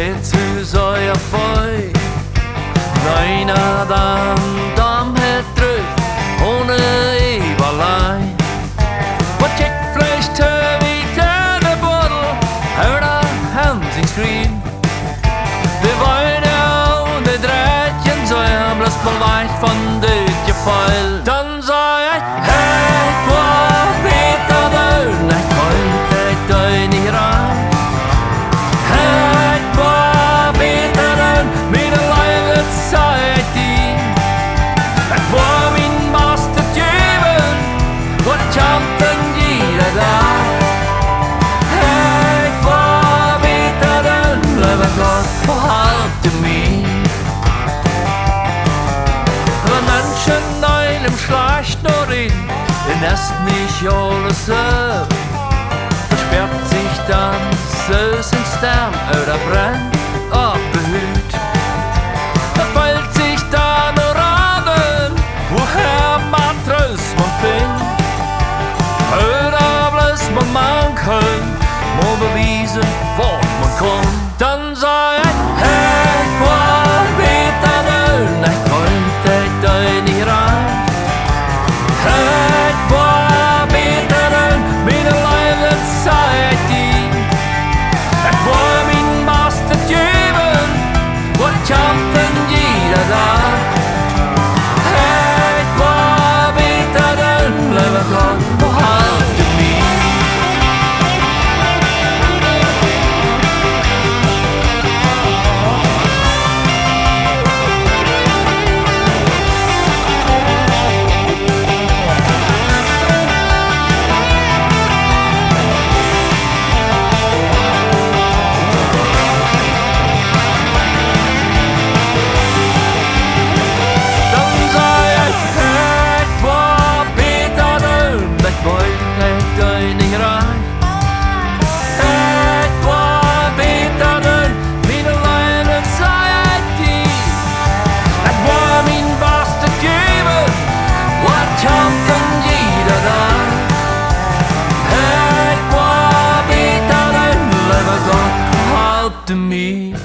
Vet hur så jag får Nöjna de het dröjt Hon i balaj Vad checkflash tör vi tänder bottle Hörda hunting screen Det var ju det drätjen så jag blev spålvajt från det jag fall Den sa jag hej på vita dörren Nej, kolt ett dögn i rad Hej på vita dörren Mina livet sa jag din Att var min master djävulen Och kampen ger dig där Hej på vita dörren Lever gott på halvt till mig Men människan nöjlem slash når in Den nästan nicht alles upp Versperrt sich dann Sösen Stern oder brennt ab behüt Da fällt sich dann Raden Woher man tröst man findet Oder bloß man kann Må bevisen vart man kom Dann sa jag hej på vita dörren Nej, kolt ett dögn i rad Hej på vita dörren Mina livet sa jag din Att var min master djävulen Och kampen ger dig där Hej på vita dörren Lever gott på halvt till mig to me